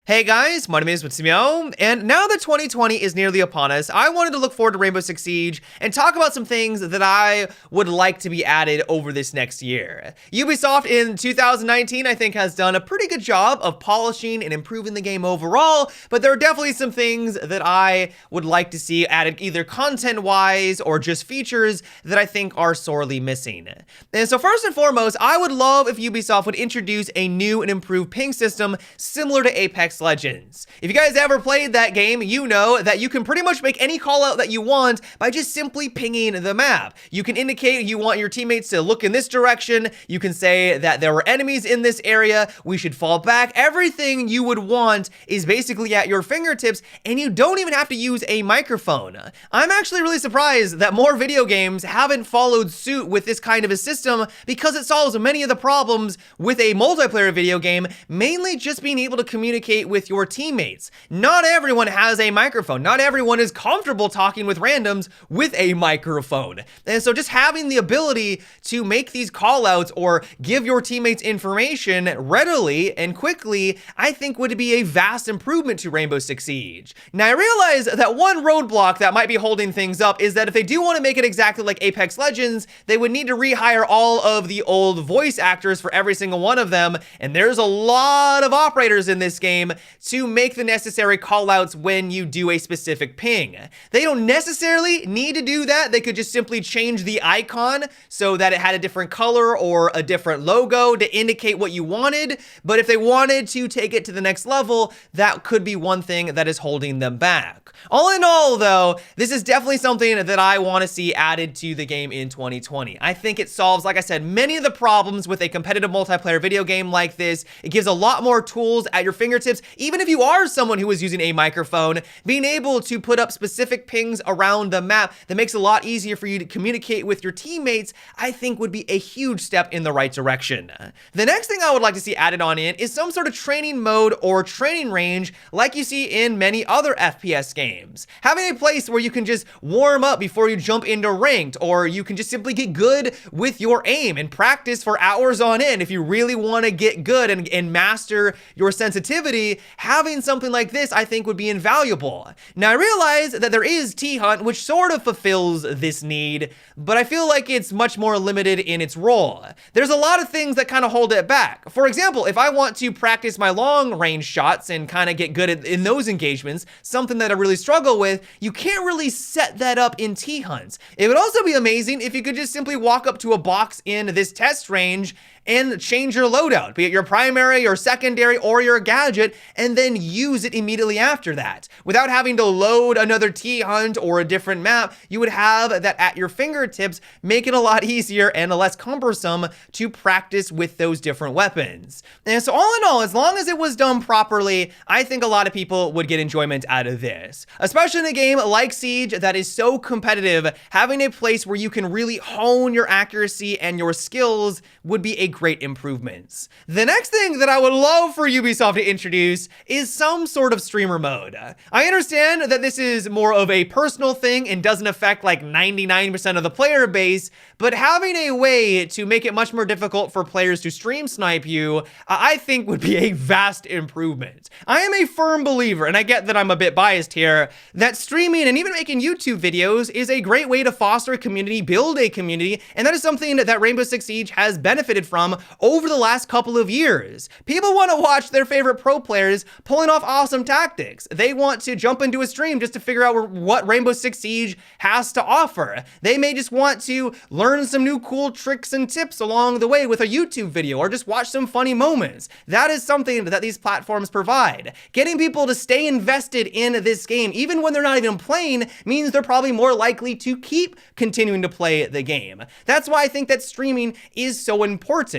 Hey guys, my name is Matsumo, and now that 2020 is nearly upon us, I wanted to look forward to Rainbow Six Siege and talk about some things that I would like to be added over this next year. Ubisoft in 2019, I think, has done a pretty good job of polishing and improving the game overall, but there are definitely some things that I would like to see added either content-wise or just features that I think are sorely missing. And so first and foremost, I would love if Ubisoft would introduce a new and improved ping system similar to Apex Legends. If you guys ever played that game, you know that you can pretty much make any call out that you want by just simply pinging the map. You can indicate you want your teammates to look in this direction. You can say that there were enemies in this area, we should fall back. Everything you would want is basically at your fingertips, and you don't even have to use a microphone. I'm actually really surprised that more video games haven't followed suit with this kind of a system because it solves many of the problems with a multiplayer video game, mainly just being able to communicate with your teammates. Not everyone has a microphone. Not everyone is comfortable talking with randoms with a microphone. And so just having the ability to make these callouts or give your teammates information readily and quickly, I think would be a vast improvement to Rainbow Six Siege. Now I realize that one roadblock that might be holding things up is that if they do want to make it exactly like Apex Legends, they would need to rehire all of the old voice actors for every single one of them, and there's a lot of operators in this game to make the necessary callouts when you do a specific ping. They don't necessarily need to do that. They could just simply change the icon so that it had a different color or a different logo to indicate what you wanted. But if they wanted to take it to the next level, that could be one thing that is holding them back. All in all, though, this is definitely something that I want to see added to the game in 2020. I think it solves, like I said, many of the problems with a competitive multiplayer video game like this. It gives a lot more tools at your fingertips. Even if you are someone who is using a microphone, being able to put up specific pings around the map that makes it a lot easier for you to communicate with your teammates, I think would be a huge step in the right direction. The next thing I would like to see added on in is some sort of training mode or training range like you see in many other FPS games. Having a place where you can just warm up before you jump into ranked, or you can just simply get good with your aim and practice for hours on end if you really want to get good and master your sensitivity. Having something like this, I think, would be invaluable. Now, I realize that there is T-Hunt, which sort of fulfills this need, but I feel like it's much more limited in its role. There's a lot of things that kind of hold it back. For example, if I want to practice my long-range shots and kind of get good in those engagements, something that I really struggle with, you can't really set that up in T-Hunts. It would also be amazing if you could just simply walk up to a box in this test range and change your loadout, be it your primary, your secondary, or your gadget, and then use it immediately after that. Without having to load another T-Hunt or a different map, you would have that at your fingertips, make it a lot easier and less cumbersome to practice with those different weapons. And so all in all, as long as it was done properly, I think a lot of people would get enjoyment out of this. Especially in a game like Siege that is so competitive, having a place where you can really hone your accuracy and your skills would be a great improvements. The next thing that I would love for Ubisoft to introduce is some sort of streamer mode. I understand that this is more of a personal thing and doesn't affect like 99% of the player base, but having a way to make it much more difficult for players to stream snipe you, I think would be a vast improvement. I am a firm believer, and I get that I'm a bit biased here, that streaming and even making YouTube videos is a great way to foster a community, build a community, and that is something that Rainbow Six Siege has benefited from over the last couple of years. People want to watch their favorite pro players pulling off awesome tactics. They want to jump into a stream just to figure out what Rainbow Six Siege has to offer. They may just want to learn some new cool tricks and tips along the way with a YouTube video, or just watch some funny moments. That is something that these platforms provide. Getting people to stay invested in this game, even when they're not even playing, means they're probably more likely to keep continuing to play the game. That's why I think that streaming is so important.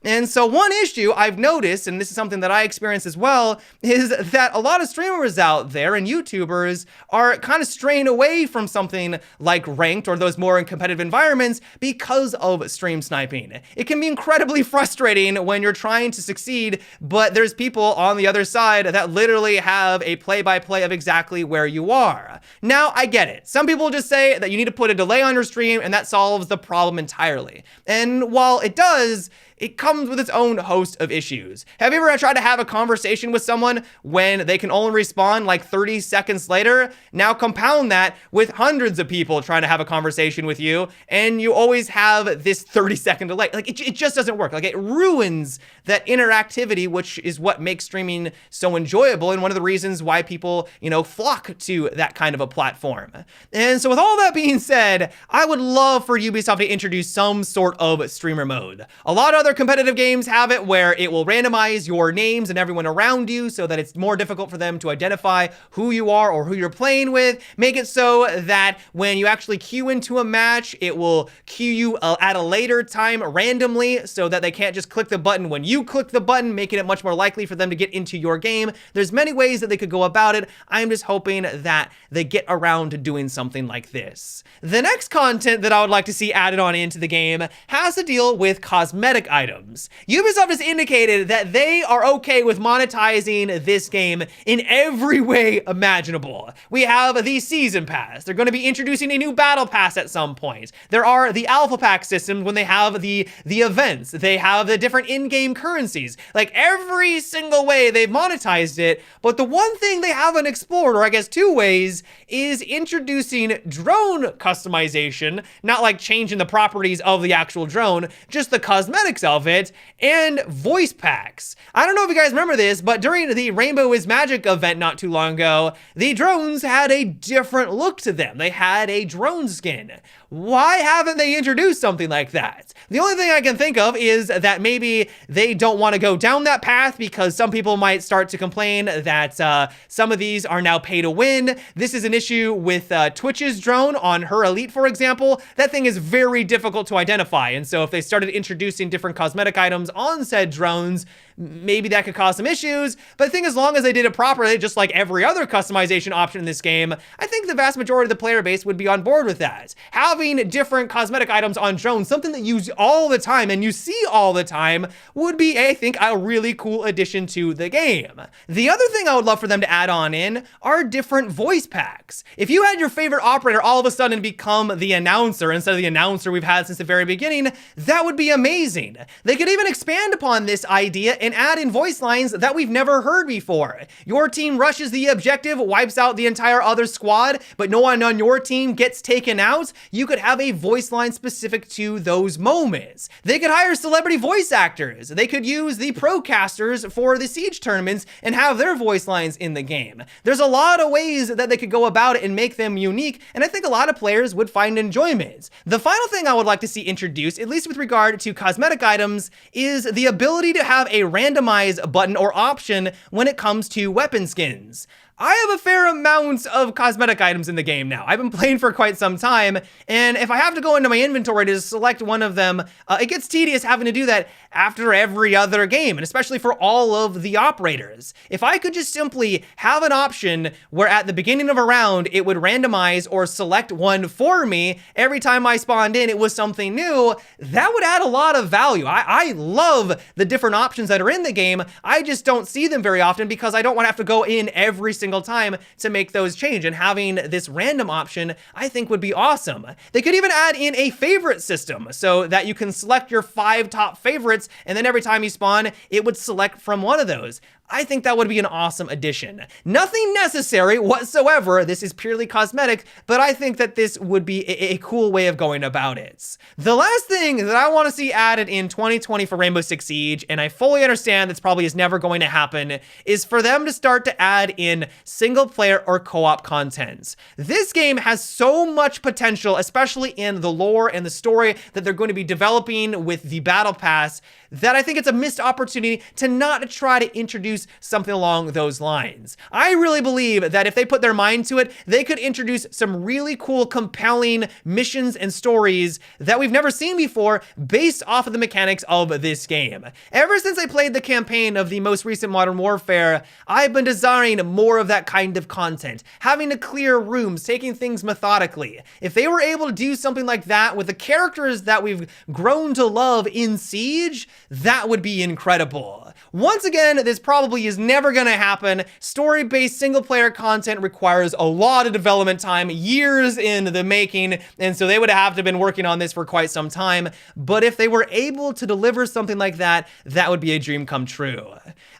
And so one issue I've noticed, and this is something that I experience as well, is that a lot of streamers out there and YouTubers are kind of straying away from something like ranked or those more competitive environments because of stream sniping. It can be incredibly frustrating when you're trying to succeed, but there's people on the other side that literally have a play-by-play of exactly where you are. Now, I get it. Some people just say that you need to put a delay on your stream and that solves the problem entirely. And while it does, it comes with its own host of issues. Have you ever tried to have a conversation with someone when they can only respond like 30 seconds later? Now compound that with hundreds of people trying to have a conversation with you, and you always have this 30-second delay. Like, it just doesn't work. Like, it ruins that interactivity, which is what makes streaming so enjoyable, and one of the reasons why people, flock to that kind of a platform. And so with all that being said, I would love for Ubisoft to introduce some sort of streamer mode. A lot of other competitive games have it where it will randomize your names and everyone around you so that it's more difficult for them to identify who you are or who you're playing with. Make it so that when you actually queue into a match, it will queue you at a later time randomly so that they can't just click the button when you click the button, making it much more likely for them to get into your game. There's many ways that they could go about it. I'm just hoping that they get around to doing something like this. The next content that I would like to see added on into the game has to deal with cosmetic items. Ubisoft has indicated that they are okay with monetizing this game in every way imaginable. We have the season pass. They're going to be introducing a new battle pass at some point. There are the alpha pack systems when they have the events. They have the different in-game currencies. Like, every single way they've monetized it, but the one thing they haven't explored, or I guess two ways, is introducing drone customization, not like changing the properties of the actual drone, just the cosmetics of it, and voice packs. I don't know if you guys remember this, but during the Rainbow is Magic event not too long ago, the drones had a different look to them. They had a drone skin. Why haven't they introduced something like that? The only thing I can think of is that maybe they don't want to go down that path because some people might start to complain that some of these are now pay to win. This is an issue with Twitch's drone on her Elite, for example. That thing is very difficult to identify. And so if they started introducing different cosmetic items on said drones, maybe that could cause some issues. But I think as long as they did it properly, just like every other customization option in this game, I think the vast majority of the player base would be on board with that. Having different cosmetic items on drones, something that you use all the time and you see all the time, would be, I think, a really cool addition to the game. The other thing I would love for them to add on in are different voice packs. If you had your favorite operator all of a sudden become the announcer instead of the announcer we've had since the very beginning, that would be amazing. They could even expand upon this idea and add in voice lines that we've never heard before. Your team rushes the objective, wipes out the entire other squad, but no one on your team gets taken out. You could have a voice line specific to those moments. They could hire celebrity voice actors. They could use the procasters for the Siege tournaments and have their voice lines in the game. There's a lot of ways that they could go about it and make them unique, and I think a lot of players would find enjoyment. The final thing I would like to see introduced, at least with regard to cosmetic items, is the ability to have a randomize button or option when it comes to weapon skins. I have a fair amount of cosmetic items in the game now. I've been playing for quite some time, and if I have to go into my inventory to select one of them, it gets tedious having to do that after every other game, and especially for all of the operators. If I could just simply have an option where at the beginning of a round, it would randomize or select one for me every time I spawned in, it was something new, that would add a lot of value. I love the different options that are in the game. I just don't see them very often because I don't want to have to go in every single time to make those change, and having this random option I think would be awesome. They could even add in a favorite system so that you can select your 5 top favorites, and then every time you spawn it would select from one of those. I think that would be an awesome addition. Nothing necessary whatsoever. This is purely cosmetic, but I think that this would be a cool way of going about it. The last thing that I want to see added in 2020 for Rainbow Six Siege, and I fully understand this probably is never going to happen, is for them to start to add in single player or co-op content. This game has so much potential, especially in the lore and the story that they're going to be developing with the Battle Pass, that I think it's a missed opportunity to not try to introduce something along those lines. I really believe that if they put their mind to it, they could introduce some really cool, compelling missions and stories that we've never seen before based off of the mechanics of this game. Ever since I played the campaign of the most recent Modern Warfare, I've been desiring more of that kind of content, having to clear rooms, taking things methodically. If they were able to do something like that with the characters that we've grown to love in Siege, that would be incredible. Once again, this probably is never gonna happen. Story-based single-player content requires a lot of development time, years in the making, and so they would have to have been working on this for quite some time. But if they were able to deliver something like that, that would be a dream come true.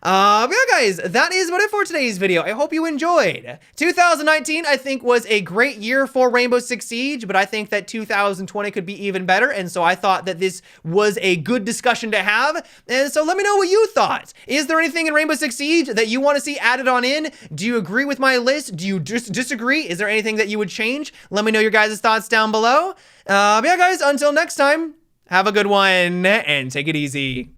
But yeah, guys, that is about it for today's video. I hope you enjoyed. 2019, I think, was a great year for Rainbow Six Siege, but I think that 2020 could be even better, and so I thought that this was a good discussion to have, and so let me know what you thought. Is there anything in Rainbow Six Siege that you want to see added on in? Do you agree with my list? Do you just disagree? Is there anything that you would change? Let me know your guys' thoughts down below. But yeah, guys, until next time, have a good one, and take it easy.